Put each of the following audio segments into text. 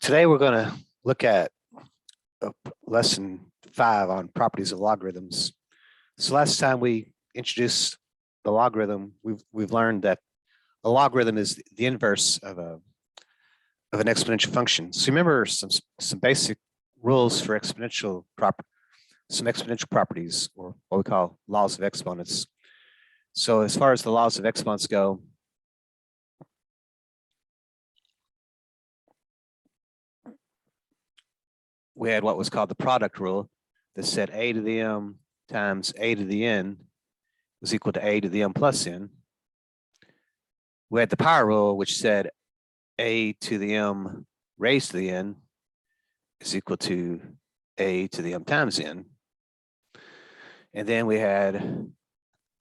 Today we're going to look at lesson 5 on properties of logarithms. So last time we introduced the logarithm, we've learned that a logarithm is the inverse of an exponential function. So remember some basic rules for exponential properties, or what we call laws of exponents. So as far as the laws of exponents go, we had what was called the product rule that said a to the m times a to the n was equal to a to the m plus n. We had the power rule, which said a to the m raised to the n is equal to a to the m times n. And then we had,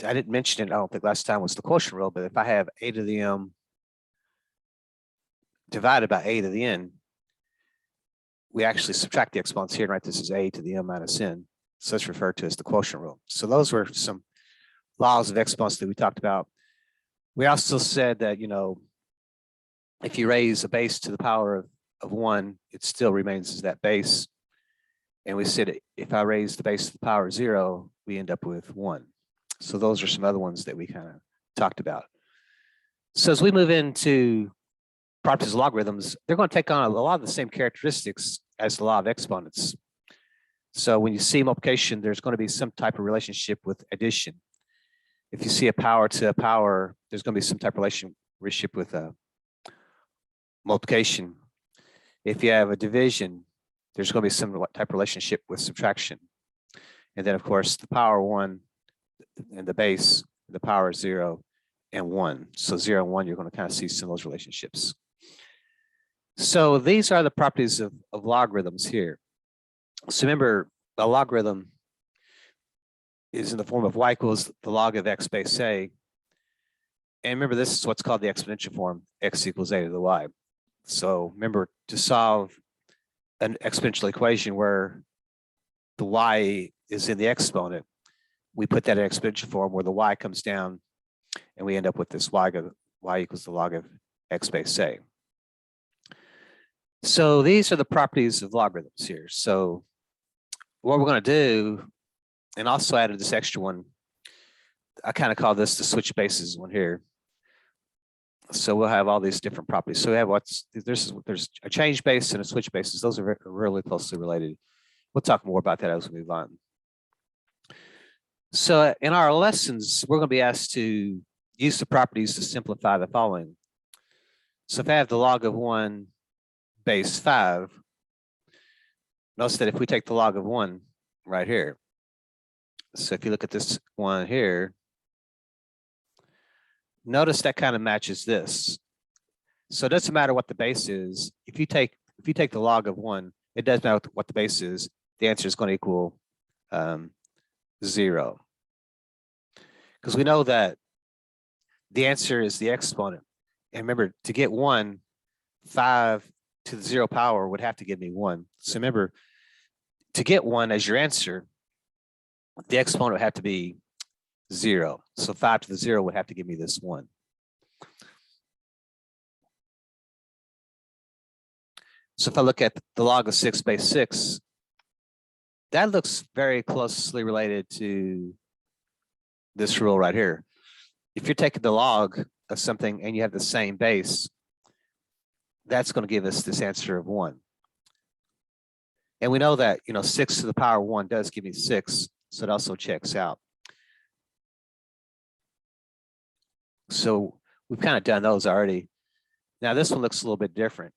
I didn't mention it, I don't think last time, was the quotient rule, but if I have a to the m divided by a to the n, we actually subtract the exponents here and write this as a to the m minus n. So it's referred to as the quotient rule. So those were some laws of exponents that we talked about. We also said that, if you raise a base to the power of 1, it still remains as that base. And we said if I raise the base to the power of 0, we end up with 1. So those are some other ones that we kind of talked about. So as we move into properties of logarithms, they're going to take on a lot of the same characteristics as the law of exponents. So when you see multiplication, there's going to be some type of relationship with addition. If you see a power to a power, there's going to be some type of relationship with multiplication. If you have a division, there's going to be some type of relationship with subtraction. And then, of course, the power 1 and the base, the power 0 and 1. So 0 and 1, you're going to kind of see some of those relationships. So these are the properties of logarithms here. So remember, a logarithm is in the form of y equals the log of x base a. And remember, this is what's called the exponential form, x equals a to the y. So remember, to solve an exponential equation where the y is in the exponent, we put that in exponential form where the y comes down, and we end up with this y equals the log of x base a. So these are the properties of logarithms here. So what we're going to do, and also added this extra one, I kind of call this the switch bases one here. So we'll have all these different properties. So we have there's a change base and a switch basis. Those are really closely related. We'll talk more about that as we move on. So in our lessons, we're going to be asked to use the properties to simplify the following. So if I have the log of 1 base 5, notice that if we take the log of 1 right here, so if you look at this one here, notice that kind of matches this. So it doesn't matter what the base is. If you take the log of 1, it doesn't matter what the base is. The answer is going to equal 0. Because we know that the answer is the exponent. And remember, to get 1, 5 to the 0 power would have to give me 1. So remember, to get 1 as your answer, the exponent would have to be 0. So 5 to the 0 would have to give me this 1. So if I look at the log of 6 base 6, that looks very closely related to this rule right here. If you're taking the log of something and you have the same base, that's going to give us this answer of 1. And we know that, 6 to the power 1 does give me 6, so it also checks out. So we've kind of done those already. Now this one looks a little bit different.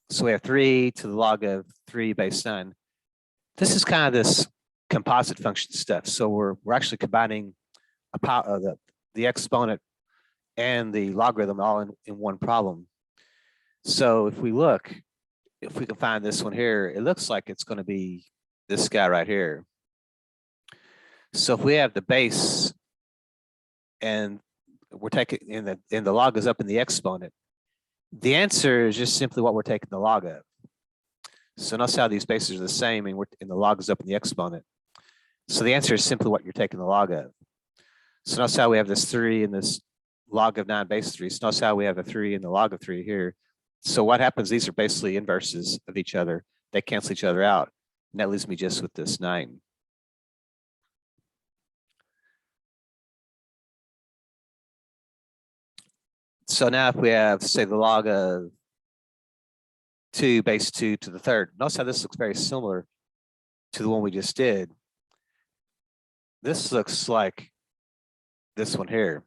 So we have 3 to the log of 3 base 9. This is kind of this composite function stuff. So we're actually combining the exponent and the logarithm all in one problem. So if we look, if we can find this one here, it looks like it's going to be this guy right here. So if we have the base and we're taking and the log is up in the exponent, the answer is just simply what we're taking the log of. So notice how these bases are the same and the log is up in the exponent. So the answer is simply what you're taking the log of. So notice how we have this 3 and this log of 9 base 3. So notice how we have a 3 and the log of 3 here. So what happens? These are basically inverses of each other. They cancel each other out. And that leaves me just with this 9. So now if we have, say, the log of 2 base 2 to the third, notice how this looks very similar to the one we just did. This looks like this one here.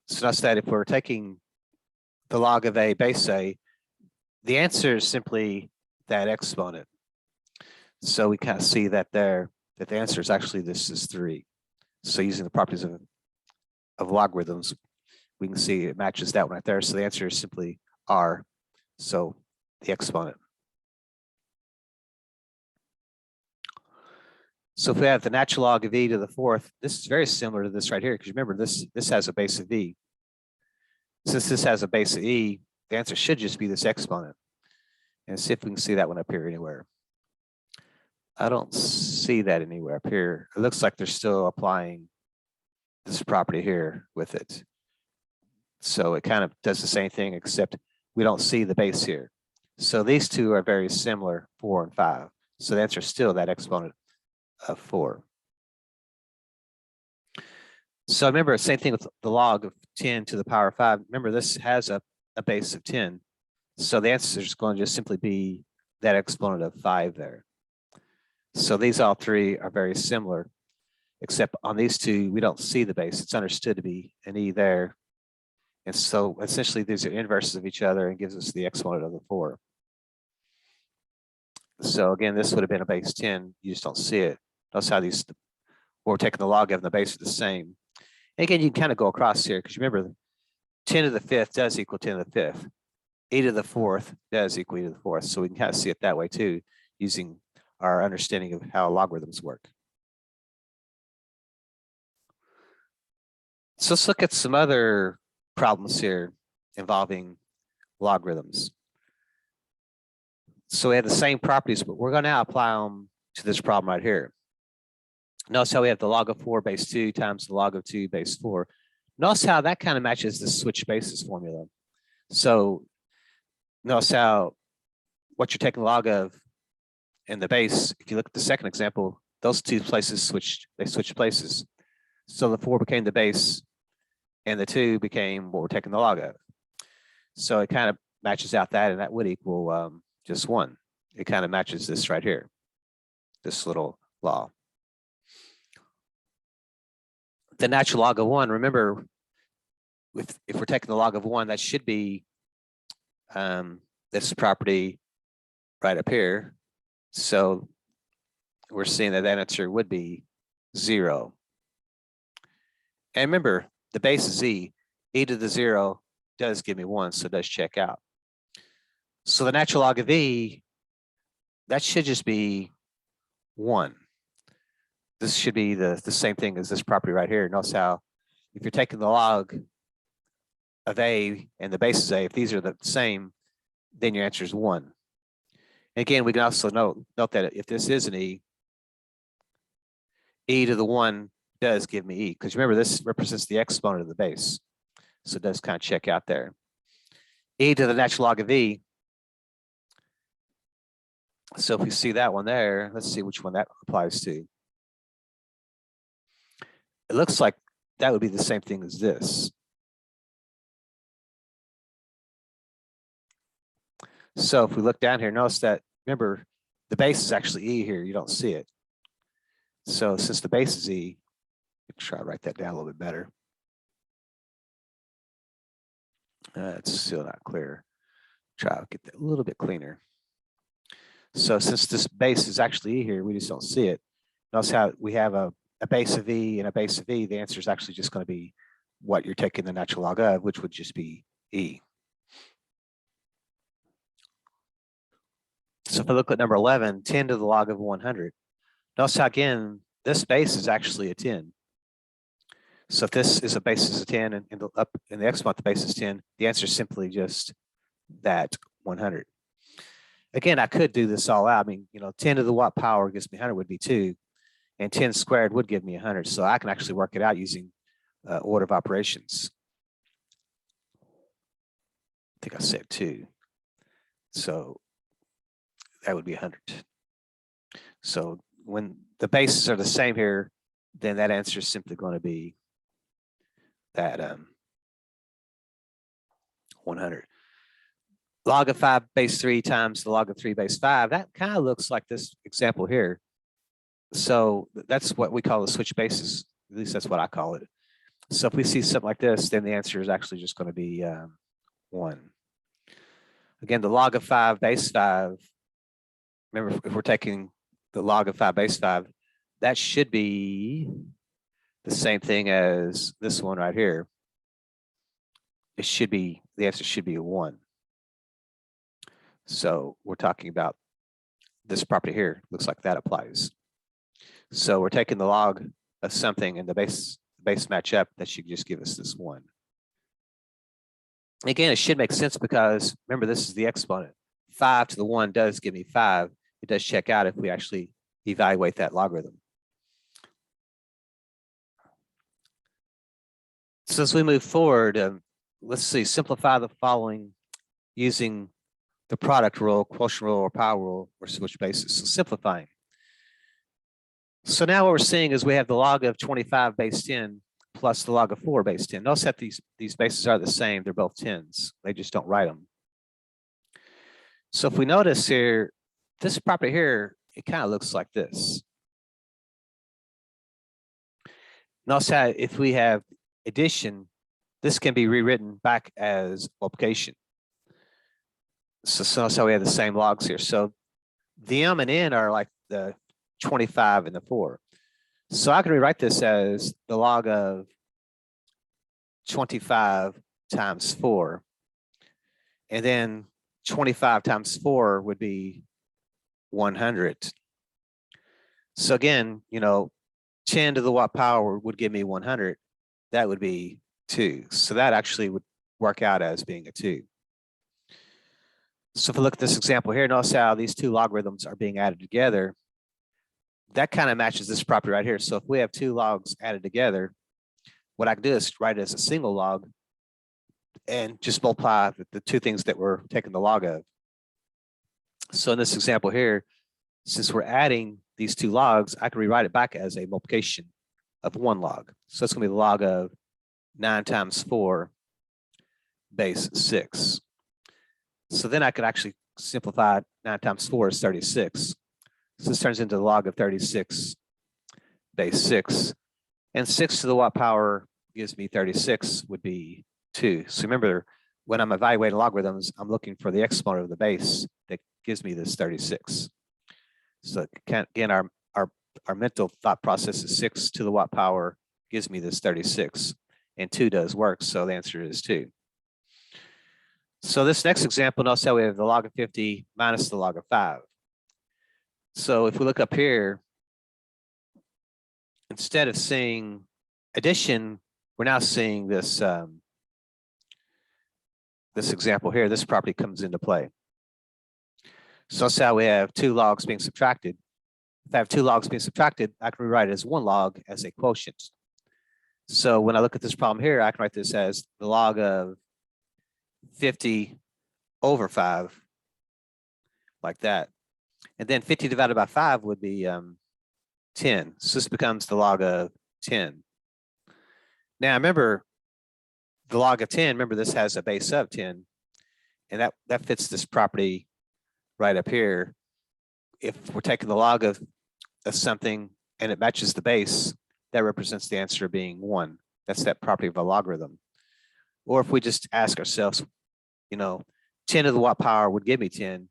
So notice that if we're taking the log of a base a, the answer is simply that exponent. So we kind of see that there, that the answer is actually this is 3. So using the properties of logarithms, we can see it matches that one right there. So the answer is simply r, so the exponent. So if we have the natural log of e to the 4th, this is very similar to this right here, because remember this has a base of e. Since this has a base of e, the answer should just be this exponent. And see if we can see that one up here anywhere. I don't see that anywhere up here. It looks like they're still applying this property here with it. So it kind of does the same thing, except we don't see the base here. So these two are very similar, 4 and 5. So the answer is still that exponent of 4. So remember, same thing with the log of 10 to the power of 5. Remember, this has a base of 10. So the answer is going to just simply be that exponent of 5 there. So these all three are very similar, except on these two, we don't see the base. It's understood to be an e there. And so essentially these are inverses of each other and gives us the exponent of the 4. So again, this would have been a base 10. You just don't see it. Notice how these, we're taking the log of and the base are the same. And again, you can kind of go across here because remember, 10 to the 5th does equal 10 to the 5th. E to the 4th does equal e to the 4th. So we can kind of see it that way too, using our understanding of how logarithms work. So let's look at some other problems here involving logarithms. So we have the same properties, but we're going to now apply them to this problem right here. Notice how we have the log of 4 base 2 times the log of 2 base 4. Notice how that kind of matches the switch basis formula. So notice how what you're taking the log of and the base, if you look at the second example, those two places switched places. So the 4 became the base and the 2 became what we're taking the log of. So it kind of matches out that, and that would equal just 1. It kind of matches this right here, this little law. The natural log of 1, remember, if we're taking the log of 1, that should be this property right up here. So we're seeing that answer would be 0. And remember, the base is e. E to the 0 does give me 1, so it does check out. So the natural log of e, that should just be 1. This should be the same thing as this property right here. Notice how if you're taking the log of a and the base is a, if these are the same, then your answer is 1. And again, we can also note that if this is an e to the 1 does give me e, because remember this represents the exponent of the base. So it does kind of check out there. E to the natural log of e. So if we see that one there, let's see which one that applies to. It looks like that would be the same thing as this. So if we look down here, notice that, remember, the base is actually e here. You don't see it. So since the base is e, try to write that down a little bit better. It's still not clear. Try to get that a little bit cleaner. So since this base is actually e here, we just don't see it. Notice how we have a base of e and a base of e. The answer is actually just going to be what you're taking the natural log of, which would just be e. So if I look at number 11, 10 to the log of 100. Notice how, again, this base is actually a 10. So if this is a basis of 10 and in the exponent, the base is 10, the answer is simply just that 100. Again, I could do this all out. I mean, 10 to the watt power gives me 100 would be 2, and 10 squared would give me 100. So I can actually work it out using order of operations. think I said 2. So that would be 100. So when the bases are the same here, then that answer is simply going to be that 100. Log of 5 base 3 times the log of 3 base 5. That kind of looks like this example here. So that's what we call the switch bases. At least that's what I call it. So if we see something like this, then the answer is actually just going to be 1. Again, the log of 5 base 5. Remember, if we're taking the log of 5 base 5, that should be the same thing as this one right here. It should be, the answer should be a 1. So we're talking about this property here. Looks like that applies. So we're taking the log of something and the base match up. That should just give us this 1. Again, it should make sense because remember, this is the exponent. 5 to the 1 does give me 5. It does check out if we actually evaluate that logarithm. So as we move forward, let's see, simplify the following using the product rule, quotient rule, or power rule, or switch bases. So simplifying. So now what we're seeing is we have the log of 25 base 10 plus the log of 4 base 10. Notice that these bases are the same. They're both 10s. They just don't write them. So if we notice here, this property here, it kind of looks like this. Notice how if we have addition, this can be rewritten back as multiplication. So notice how we have the same logs here. So the m and n are like the 25 and the 4. So I can rewrite this as the log of 25 times 4. And then 25 times 4 would be 100. So again, 10 to the watt power would give me 100. That would be 2. So that actually would work out as being a 2. So if we look at this example here, notice how these two logarithms are being added together. That kind of matches this property right here. So if we have 2 logs added together, what I can do is write it as a single log and just multiply the 2 things that we're taking the log of. So in this example here, since we're adding these 2 logs, I can rewrite it back as a multiplication of 1 log. So it's going to be the log of 9 times 4 base 6. So then I could actually simplify 9 times 4 is 36. So this turns into the log of 36 base 6. And 6 to the watt power gives me 36 would be 2. So remember, when I'm evaluating logarithms, I'm looking for the exponent of the base that gives me this 36. So again, our mental thought process is 6 to the watt power gives me this 36. And 2 does work, so the answer is 2. So this next example, notice how we have the log of 50 minus the log of 5. So if we look up here, instead of seeing addition, we're now seeing this, this example here. This property comes into play. So that's how we have 2 logs being subtracted. If I have 2 logs being subtracted, I can rewrite it as 1 log as a quotient. So when I look at this problem here, I can write this as the log of 50 over 5, like that. And then 50 divided by 5 would be 10. So this becomes the log of 10. Now remember, the log of 10, remember this has a base of 10. And that fits this property right up here. If we're taking the log of something and it matches the base, that represents the answer being 1. That's that property of a logarithm. Or if we just ask ourselves, 10 to the watt power would give me 10,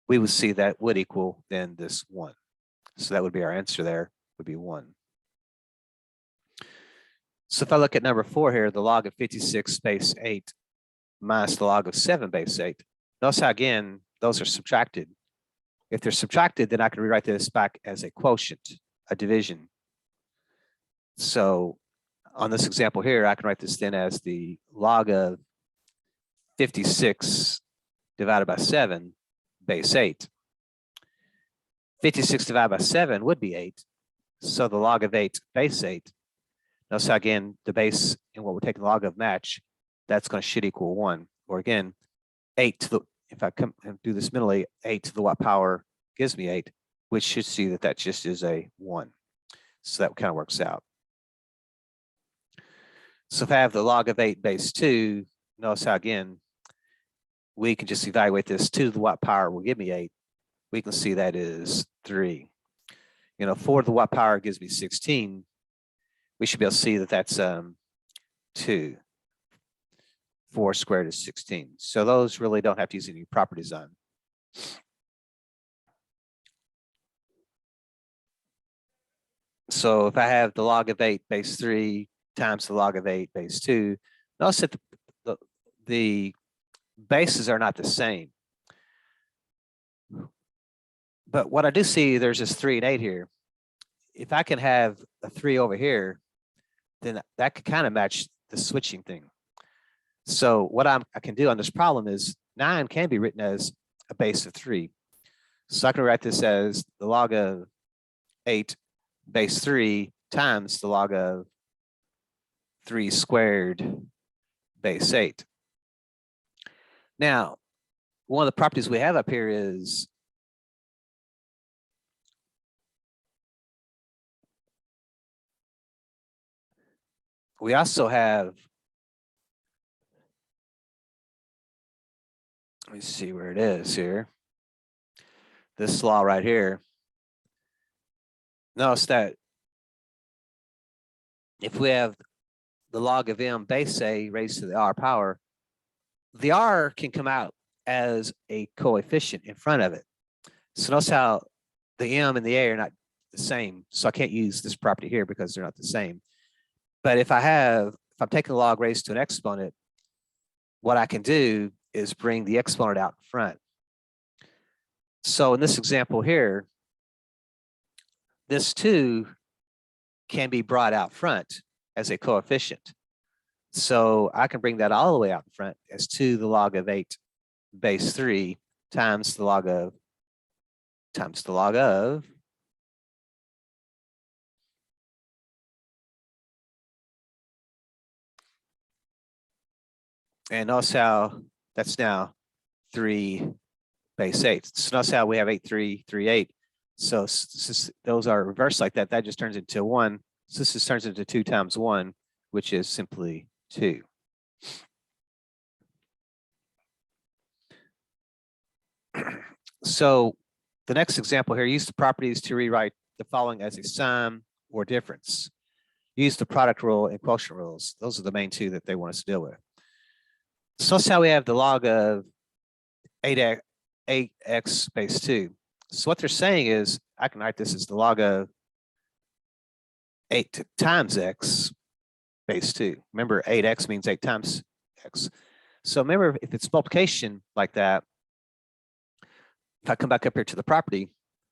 we would see that would equal then this 1. So that would be our answer there, would be 1. So if I look at number 4 here, the log of 56 base 8 minus the log of 7 base 8. Notice how, again, those are subtracted. If they're subtracted, then I can rewrite this back as a quotient, a division. So on this example here, I can write this then as the log of 56 divided by 7 base 8. 56 divided by 7 would be 8. So the log of 8 base 8. Notice how, again, the base and what we're taking the log of match, that's going to should equal 1. Or again, 8 to the, if I come and do this mentally, 8 to the what power gives me 8, which should see that that just is a 1. So that kind of works out. So if I have the log of 8 base 2, notice how again, we can just evaluate this. 2 to the what power will give me 8. We can see that is 3. 4 to the what power gives me 16. We should be able to see that that's 2. 4 squared is 16. So those really don't have to use any properties on. So if I have the log of 8 base 3 times the log of 8 base 2, notice that the bases are not the same. But what I do see, there's this 3 and 8 here. If I can have a 3 over here, then that could kind of match the switching thing. So what I can do on this problem is 9 can be written as a base of 3. So I can write this as the log of 8 base 3 times the log of 3 squared base 8. Now, one of the properties we have up here is we also have, let me see where it is here. This law right here. Notice that if we have the log of m base a raised to the r power, the r can come out as a coefficient in front of it. So notice how the m and the a are not the same. So I can't use this property here because they're not the same. But if I'm taking the log raised to an exponent, what I can do is bring the exponent out in front. So in this example here, this 2 can be brought out front as a coefficient. So I can bring that all the way out in front as 2 to the log of 8 base 3 times the log of and notice how that's now 3 base 8. So notice how we have 8, 3, 3, 8. So those are reversed like that. That just turns into 1. So this just turns into 2 times 1, which is simply 2. So the next example here, use the properties to rewrite the following as a sum or difference. Use the product rule and quotient rules. Those are the main two that they want us to deal with. So that's how we have the log of 8x base 2. So what they're saying is, I can write this as the log of 8 times x base 2. Remember, 8x means 8 times x. So remember, if it's multiplication like that, if I come back up here to the property,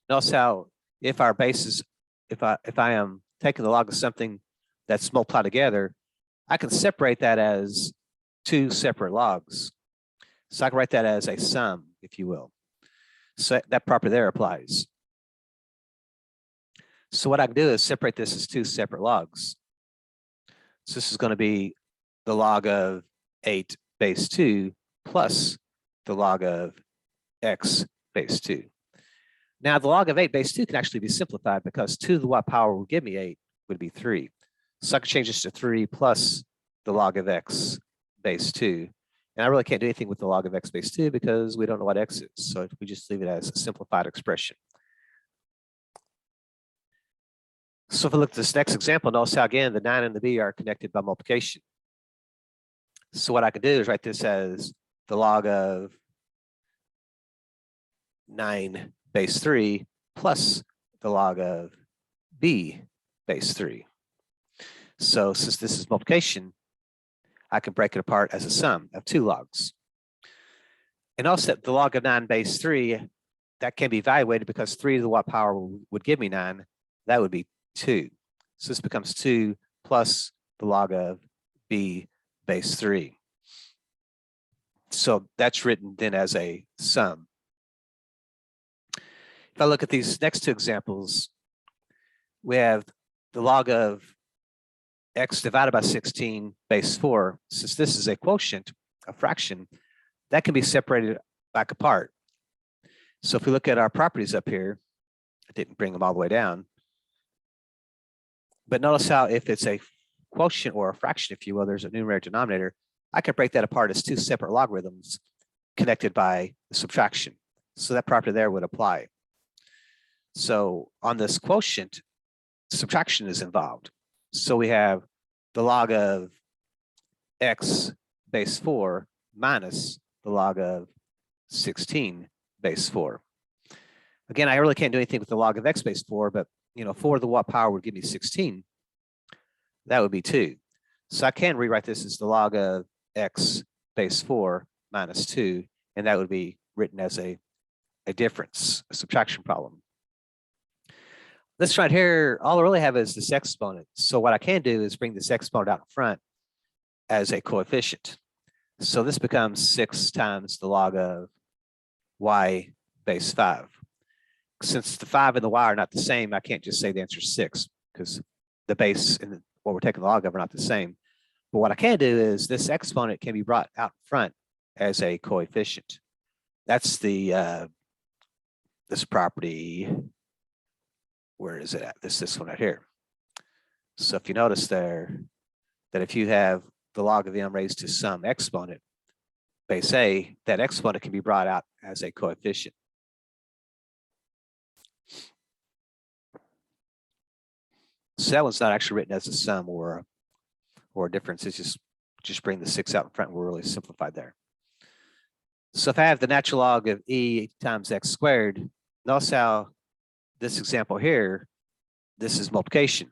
notice how if our bases, if I am taking the log of something that's multiplied together, I can separate that as 2 separate logs. So I can write that as a sum, if you will. So that property there applies. So what I can do is separate this as 2 separate logs. So this is going to be the log of 8 base 2 plus the log of x base 2. Now the log of 8 base 2 can actually be simplified because 2 to the what power will give me 8 would be 3. So I can change this to 3 plus the log of x base 2. And I really can't do anything with the log of x base 2 because we don't know what x is. So we just leave it as a simplified expression. So if we look at this next example, notice how again the 9 and the b are connected by multiplication. So what I can do is write this as the log of 9 base 3 plus the log of b base 3. So since this is multiplication, I can break it apart as a sum of 2 logs. And also the log of 9 base 3, that can be evaluated because 3 to the what power would give me 9. That would be 2. So this becomes 2 plus the log of b base 3. So that's written then as a sum. If I look at these next 2 examples, we have the log of x divided by 16 base 4. Since this is a quotient, a fraction, that can be separated back apart. So if we look at our properties up here, I didn't bring them all the way down. But notice how if it's a quotient or a fraction, if you will, there's a numerator denominator, I can break that apart as two separate logarithms connected by subtraction. So that property there would apply. So on this quotient, subtraction is involved. So we have the log of x base 4 minus the log of 16 base 4. Again, I really can't do anything with the log of x base 4, but 4 to the what power would give me 16. That would be 2. So I can rewrite this as the log of x base 4 minus 2, and that would be written as a difference, a subtraction problem. This right here, all I really have is this exponent. So what I can do is bring this exponent out in front as a coefficient. So this becomes 6 times the log of y base 5. Since the 5 and the y are not the same, I can't just say the answer is 6 because the base and what we're taking the log of are not the same. But what I can do is this exponent can be brought out in front as a coefficient. That's the this property. Where is it at? This one right here. So if you notice there that if you have the log of m raised to some exponent, base a, that exponent can be brought out as a coefficient. So that one's not actually written as a sum or a difference. It's just bring the 6 out in front. We're really simplified there. So if I have the natural log of e times x squared, notice how this example here, this is multiplication.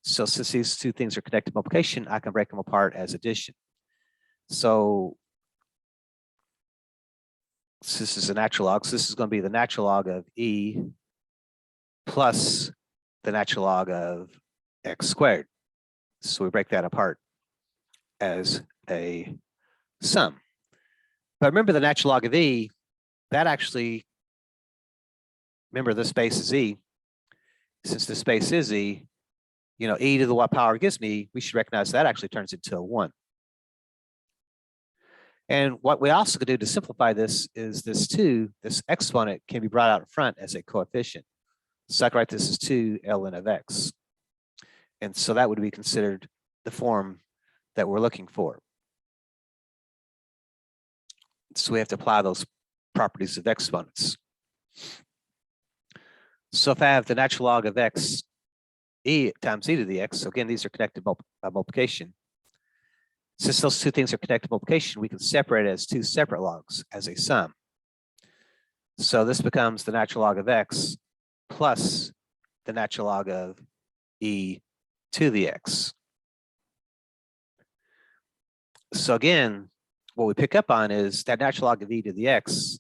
So since these two things are connected multiplication, I can break them apart as addition. So this is a natural log. So this is going to be the natural log of e plus the natural log of x squared. So we break that apart as a sum. But remember the natural log of e, that actually, remember this base is e. Since this base is e, e to the what power gives me, we should recognize that actually turns into a 1. And what we also could do to simplify this is this 2, this exponent can be brought out in front as a coefficient. So I can write this as 2 ln of x. And so that would be considered the form that we're looking for. So we have to apply those properties of exponents. So if I have the natural log of x e times e to the x, so again, these are connected by multiplication. Since those two things are connected by multiplication, we can separate it as two separate logs as a sum. So this becomes the natural log of x plus the natural log of e to the x. So again, what we pick up on is that natural log of e to the x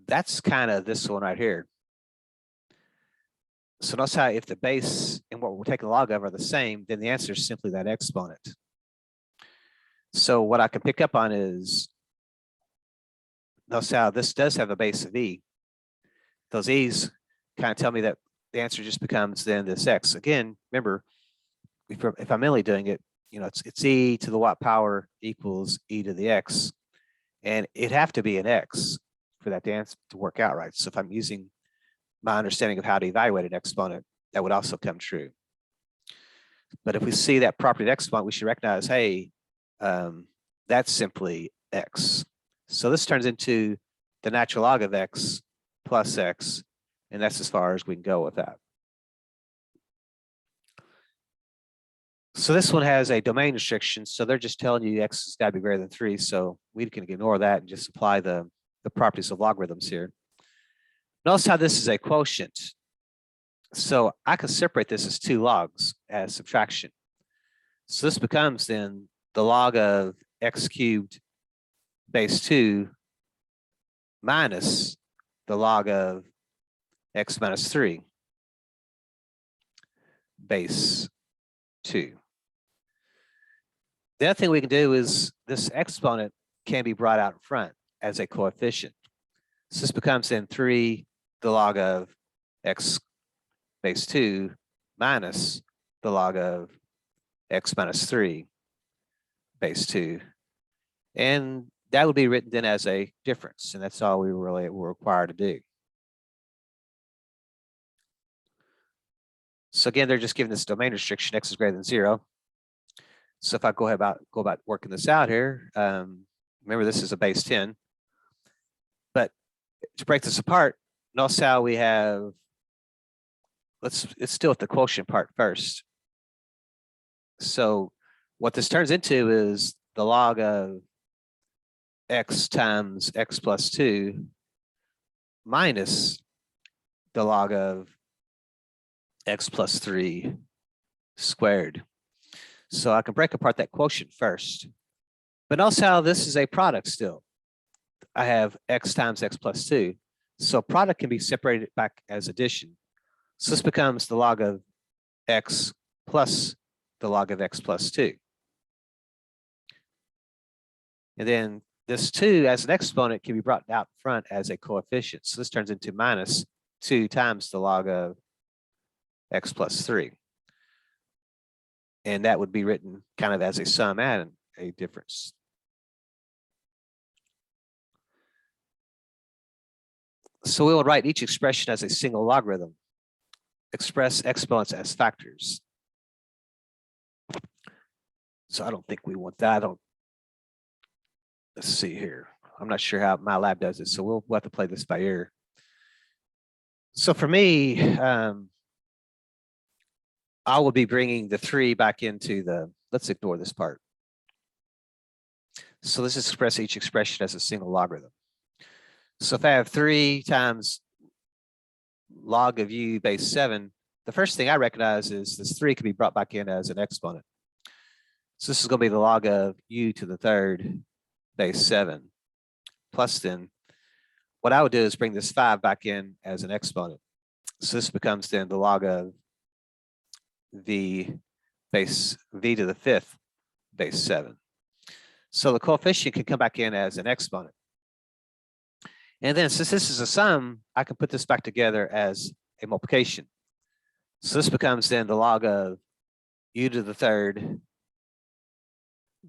that's kind of this one right here. So notice how if the base and what we're taking the log of are the same, then the answer is simply that exponent. So what I can pick up on is, notice how this does have a base of e. Those e's kind of tell me that the answer just becomes then this x. Again, remember, if I'm only doing it, it's e to the what power equals e to the x. And it'd have to be an x for that answer to work out right. So if I'm using my understanding of how to evaluate an exponent, that would also come true. But if we see that property of exponent, we should recognize, hey, that's simply x. So this turns into the natural log of x plus x, and that's as far as we can go with that. So this one has a domain restriction, so they're just telling you x has got to be greater than 3, so we can ignore that and just apply the properties of logarithms here. Notice how this is a quotient. So I can separate this as 2 logs as subtraction. So this becomes then the log of x cubed base 2 minus the log of x minus 3 base 2. The other thing we can do is this exponent can be brought out in front as a coefficient. So this becomes then 3 the log of x base 2 minus the log of x minus 3 base 2. And that would be written then as a difference. And that's all we really were required to do. So again, they're just giving this domain restriction, x is greater than 0. So if I go about working this out here, remember this is a base 10. But to break this apart, notice how we have, let's deal with the quotient part first. So what this turns into is the log of x times x plus 2 minus the log of x plus 3 squared. So I can break apart that quotient first. But notice how this is a product still. I have x times x plus 2. So product can be separated back as addition. So this becomes the log of x plus the log of x plus 2. And then this 2 as an exponent can be brought out front as a coefficient. So this turns into minus 2 times the log of x plus 3. And that would be written kind of as a sum and a difference. So we will write each expression as a single logarithm. Express exponents as factors. So I don't think we want that. Let's see here. I'm not sure how my lab does it, so we'll have to play this by ear. So for me, I will be bringing the 3 back into the, let's ignore this part. So let's express each expression as a single logarithm. So if I have 3 times log of u base 7, the first thing I recognize is this 3 can be brought back in as an exponent. So this is going to be the log of u to the 3rd base 7. Plus then, what I would do is bring this 5 back in as an exponent. So this becomes then the log of v base v to the 5th base 7. So the coefficient can come back in as an exponent. And then since this is a sum, I can put this back together as a multiplication. So this becomes then the log of u to the 3rd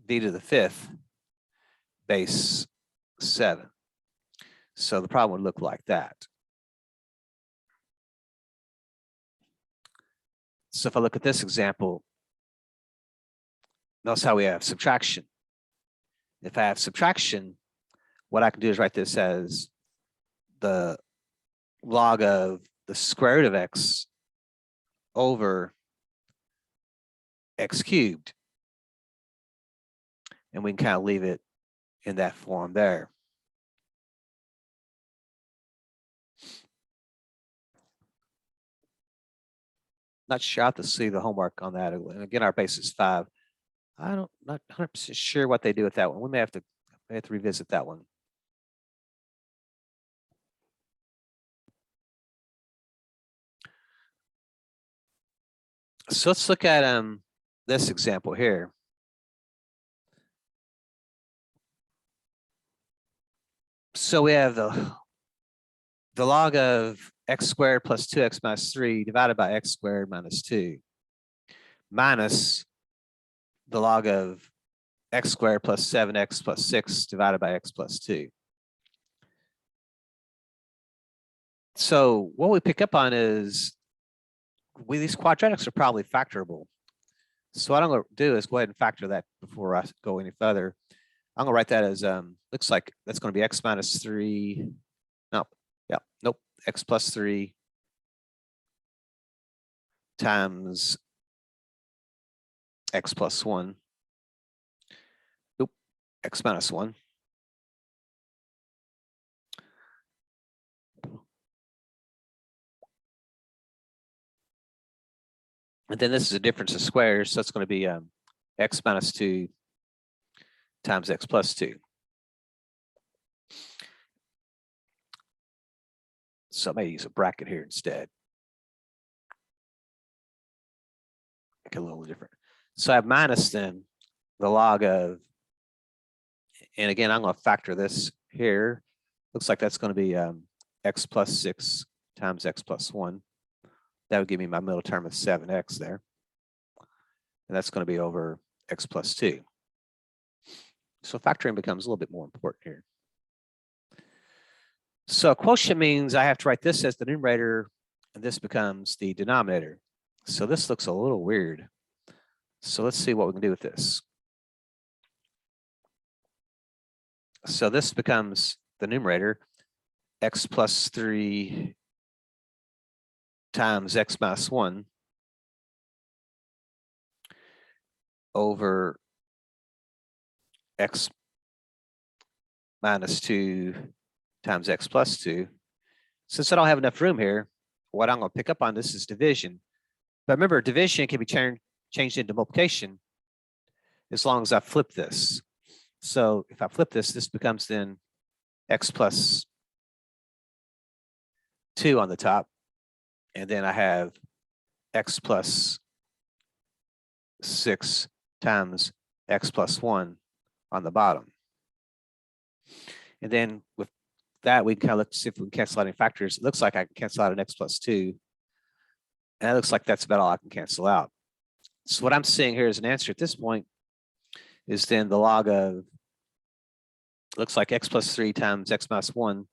v to the 5th base 7. So the problem would look like that. So if I look at this example, notice how we have subtraction. If I have subtraction, what I can do is write this as the log of the square root of x over x cubed. And we can kind of leave it in that form there. Not sure. I have to see the homework on that. And again, our base is 5. Not 100% sure what they do with that one. We may have to revisit that one. So let's look at this example here. So we have the log of x squared plus 2x minus 3 divided by x squared minus 2 minus the log of x squared plus 7x plus 6 divided by x plus 2. So what we pick up on is these quadratics are probably factorable. So what I'm going to do is go ahead and factor that before I go any further. I'm going to write that as, looks like that's going to be x minus 3. No, yeah, nope, x plus 3 times x plus 1. Nope, x minus 1. And then this is a difference of squares, so it's going to be x minus 2 times x plus 2. So I may use a bracket here instead. Make it a little different. So I have minus then the log of, and again, I'm going to factor this here. Looks like that's going to be x plus 6 times x plus 1. That would give me my middle term of 7x there. and that's going to be over x plus 2. So factoring becomes a little bit more important here. So quotient means I have to write this as the numerator, and this becomes the denominator. So this looks a little weird. So let's see what we can do with this. So this becomes the numerator, x plus 3 times x minus 1 over x minus 2 times x plus 2. Since I don't have enough room here, what I'm going to pick up on this is division. But remember, division can be changed into multiplication as long as I flip this. So if I flip this, this becomes then x plus 2 on the top. And then I have x plus 6 times x plus 1 on the bottom. And then with that, we can kind of look to see if we can cancel out any factors. It looks like I can cancel out an x plus 2. And it looks like that's about all I can cancel out. So what I'm seeing here as an answer at this point is then the log of, looks like x plus 3 times x minus 1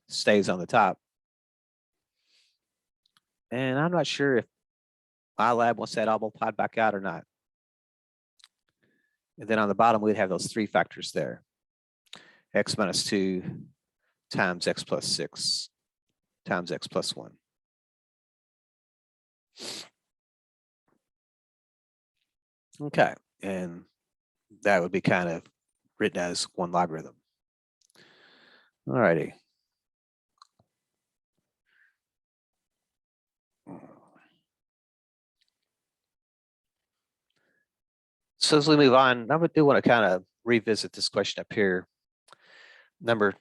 stays on the top. And I'm not sure if my lab wants that all multiplied back out or not. And then on the bottom, we'd have those 3 factors there. X minus 2 times x plus 6 times x plus 1. Okay, and that would be kind of written as one logarithm. All righty. So as we move on, I do want to kind of revisit this question up here.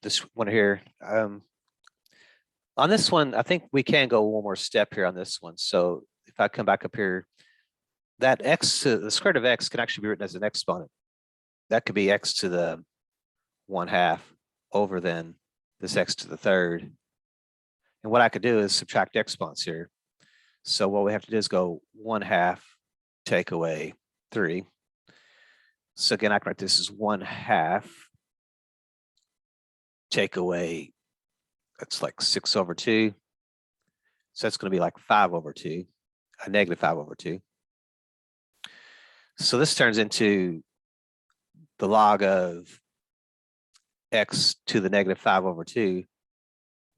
This one here. On this one, I think we can go one more step here on this one. So if I come back up here, that x to the square root of x can actually be written as an exponent. That could be x to the 1/2 over then this x to the 3rd. And what I could do is subtract exponents here. So what we have to do is go 1/2 take away 3. So again, I can write this as 1/2 take away, that's like 6 over 2. So that's going to be like 5 over 2, a negative 5 over 2. So this turns into the log of x to the negative 5 over 2.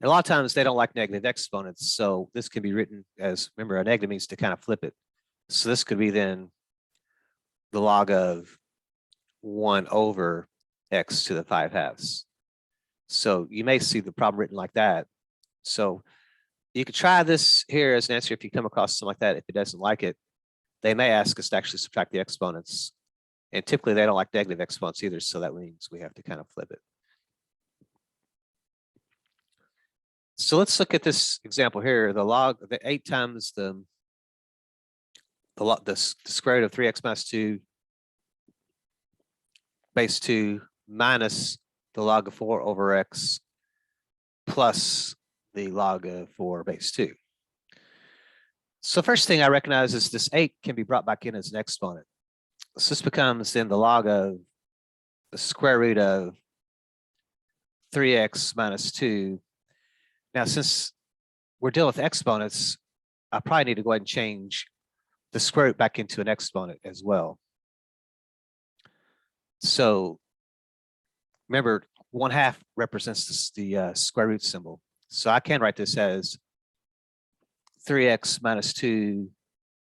And a lot of times they don't like negative exponents. So this can be written as, remember, a negative means to kind of flip it. So this could be then the log of 1 over x to the 5/2. So you may see the problem written like that. So you could try this here as an answer if you come across something like that. If it doesn't like it, they may ask us to actually subtract the exponents. And typically they don't like negative exponents either. So that means we have to kind of flip it. So let's look at this example here. The log, the 8 times the square root of 3x minus 2 base 2 minus the log of 4 over x plus the log of 4 base 2. So first thing I recognize is this 8 can be brought back in as an exponent. So this becomes then the log of the square root of 3x minus 2. Now, since we're dealing with exponents, I probably need to go ahead and change the square root back into an exponent as well. So remember, 1/2 represents the square root symbol. So I can write this as 3x minus 2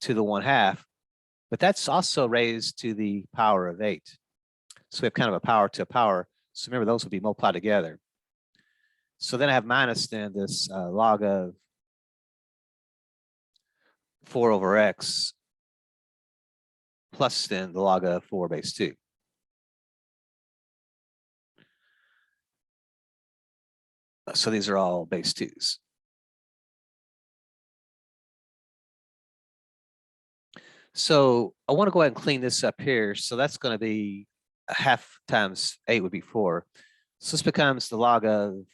to the 1/2, but that's also raised to the power of 8. So we have kind of a power to a power. So remember, those will be multiplied together. So then I have minus then this log of 4 over x plus then the log of 4 base 2. So these are all base 2s. So I want to go ahead and clean this up here. So that's going to be 1/2 times 8 would be 4. So this becomes the log of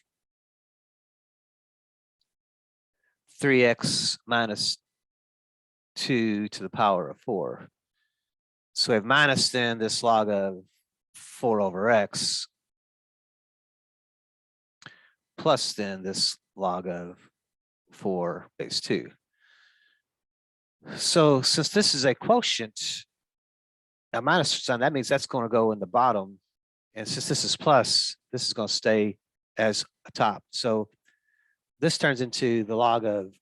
3x minus 2 to the power of 4. So we have minus then this log of 4 over x plus then this log of 4 base 2. So since this is a quotient, a minus sign, that means that's going to go in the bottom. And since this is plus, this is going to stay as a top. So this turns into the log of,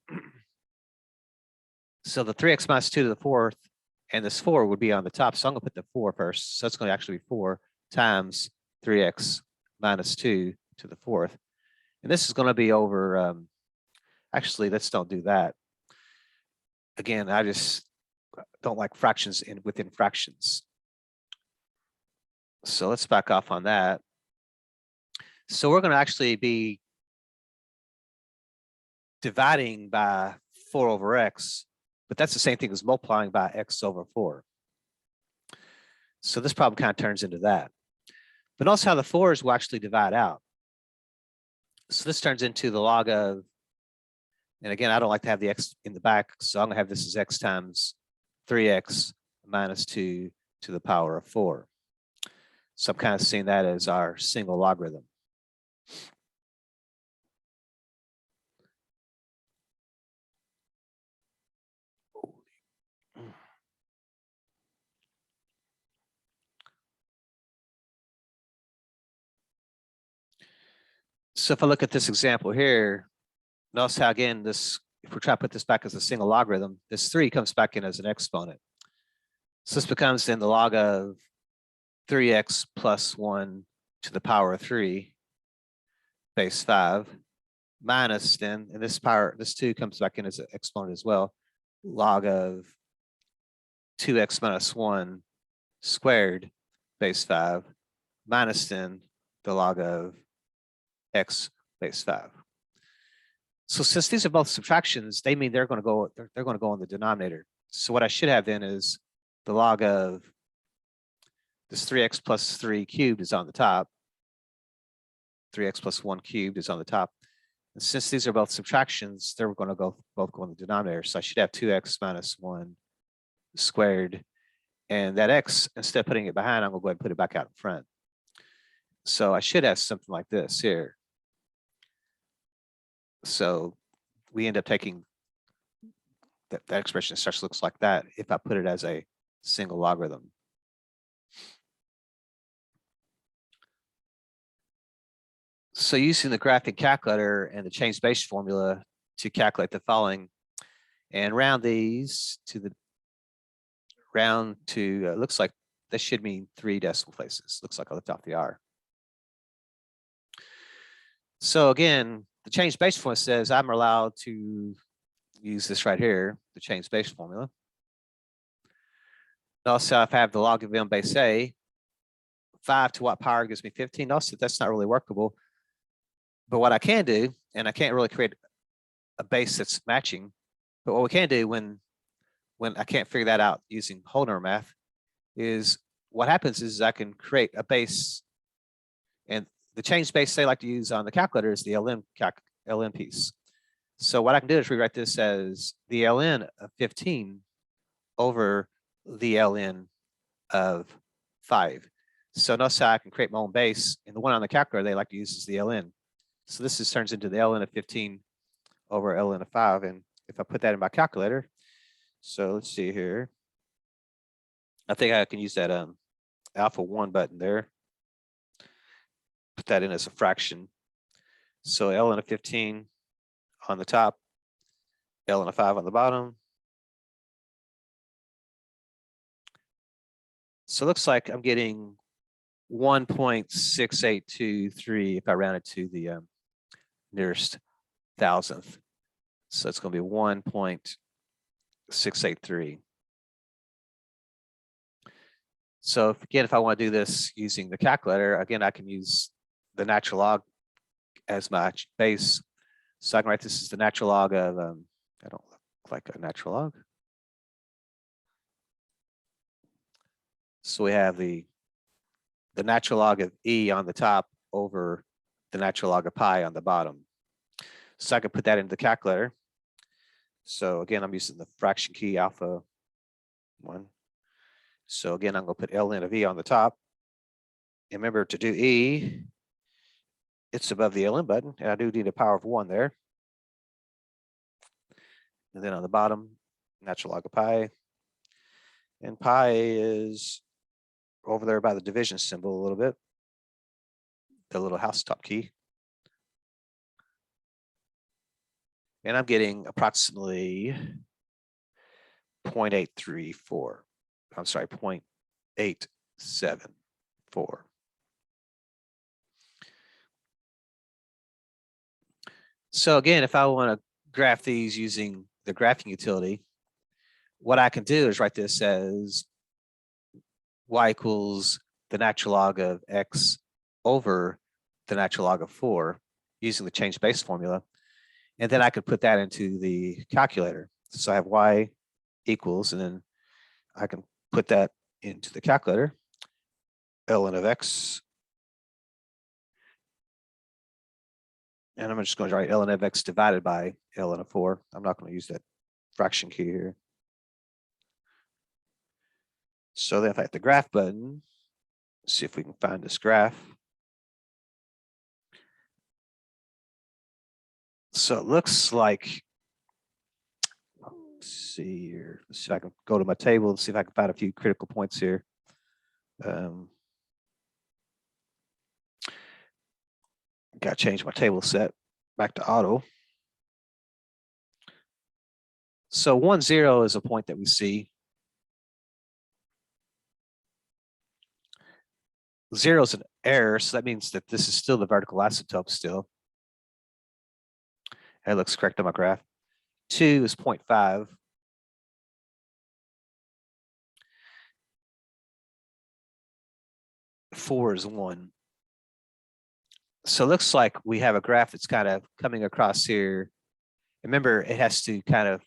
so the 3x minus 2 to the 4th, and this 4 would be on the top. So I'm going to put the 4 first. So it's going to actually be 4 times 3x minus 2 to the 4th. And this is going to be over, actually, let's don't do that. Again, I just don't like fractions within fractions. So let's back off on that. So we're going to actually be dividing by 4 over x, but that's the same thing as multiplying by x over 4. So this problem kind of turns into that. But notice how the 4s will actually divide out. So this turns into the log of, and again, I don't like to have the x in the back, so I'm going to have this as x times 3x minus 2 to the power of 4. So I'm kind of seeing that as our single logarithm. So if I look at this example here, notice how again, this, if we try to put this back as a single logarithm, this 3 comes back in as an exponent. So this becomes then the log of 3x plus 1 to the power of 3 base 5 minus then, and this power, this 2 comes back in as an exponent as well, log of 2x minus 1 squared base 5 minus then the log of x base 5. So since these are both subtractions, they mean they're going to go in the denominator. So what I should have then is the log of this 3x plus 3 cubed is on the top. 3x plus 1 cubed is on the top. And since these are both subtractions, they're going to both go in the denominator. So I should have 2x minus 1 squared. And that x, instead of putting it behind, I'm going to go ahead and put it back out in front. So I should have something like this here. So we end up taking that expression starts looks like that if I put it as a single logarithm. So using the graphing calculator and the change base formula to calculate the following and round these to looks like this should mean 3 decimal places. Looks like I left off the R. So again, the change base formula says I'm allowed to use this right here, the change base formula. Also, if I have the log of m base a, 5 to what power gives me 15? Also, that's not really workable. But what I can do, and I can't really create a base that's matching, but what we can do when I can't figure that out using whole number math is what happens is I can create a base, and the change base they like to use on the calculator is the ln piece. So what I can do is rewrite this as the ln of 15 over the ln of 5. So notice how I can create my own base, and the one on the calculator they like to use is the ln. So this turns into the ln of 15 over ln of 5. And if I put that in my calculator, so let's see here. I think I can use that alpha 1 button there. Put that in as a fraction. So ln of 15 on the top, ln of 5 on the bottom. So it looks like I'm getting 1.6823 if I round it to the nearest thousandth. So it's going to be 1.683. So if I want to do this using the calculator, again, I can use the natural log as my base. So I can write this as the natural log of, I don't look like a natural log. So we have the natural log of e on the top over the natural log of pi on the bottom. So I can put that into the calculator. So again, I'm using the fraction key alpha 1. So again, I'm going to put ln of e on the top. And remember, to do e, it's above the ln button, and I do need a power of 1 there. And then on the bottom, natural log of pi. And pi is over there by the division symbol a little bit, the little house top key. And I'm getting approximately 0.834. I'm sorry, 0.874. So again, if I want to graph these using the graphing utility, what I can do is write this as y equals the natural log of x over the natural log of 4 using the change base formula. And then I could put that into the calculator. So I have y equals, and then I can put that into the calculator, ln of x. And I'm just going to write ln of x divided by ln of 4. I'm not going to use that fraction key here. So then if I hit the graph button, see if we can find this graph. So it looks like, let's see here. Let's see if I can go to my table and see if I can find a few critical points here. Got to change my table set back to auto. So 1, 0 is a point that we see. 0 is an error, so that means that this is still the vertical asymptote still. That looks correct on my graph. 2 is 0.5. 4 is 1. So it looks like we have a graph that's kind of coming across here. Remember, it has to kind of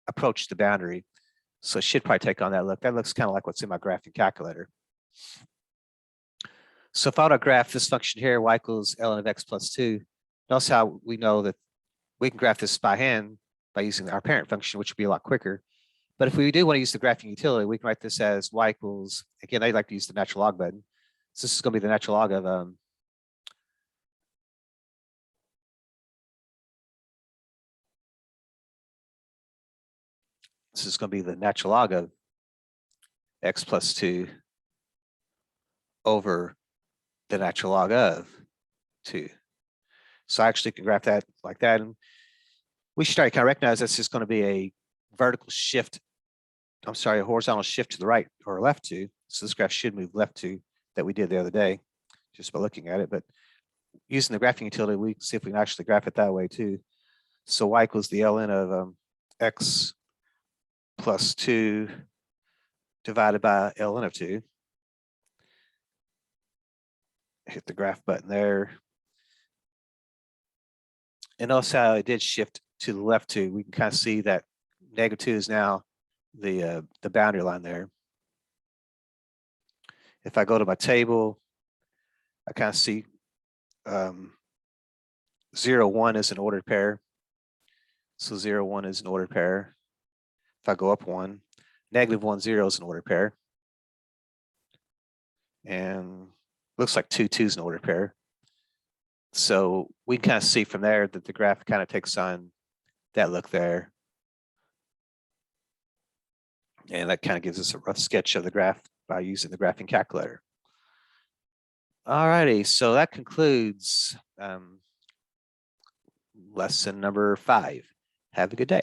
approach the boundary. So it should probably take on that look. That looks kind of like what's in my graphing calculator. So if I were to graph this function here, y equals ln of x plus 2, notice how we know that we can graph this by hand by using our parent function, which would be a lot quicker. But if we do want to use the graphing utility, we can write this as y equals, again, I like to use the natural log button. So this is going to be the natural log of this is going to be the natural log of x plus 2 over the natural log of 2. So I actually can graph that like that. And we should already kind of recognize this is going to be a vertical shift. I'm sorry, a horizontal shift to the right or left 2. So this graph should move left 2 that we did the other day just by looking at it. But using the graphing utility, we can see if we can actually graph it that way too. So y equals the ln of x plus 2 divided by ln of 2. Hit the graph button there. And notice how it did shift to the left 2. We can kind of see that -2 is now the boundary line there. If I go to my table, I kind of see 0, 1 is an ordered pair. So 0, 1 is an ordered pair. If I go up 1, -1, 0 is an ordered pair. And looks like 2, 2 is an ordered pair. So we can kind of see from there that the graph kind of takes on that look there. And that kind of gives us a rough sketch of the graph by using the graphing calculator. All righty, so that concludes lesson number 5. Have a good day.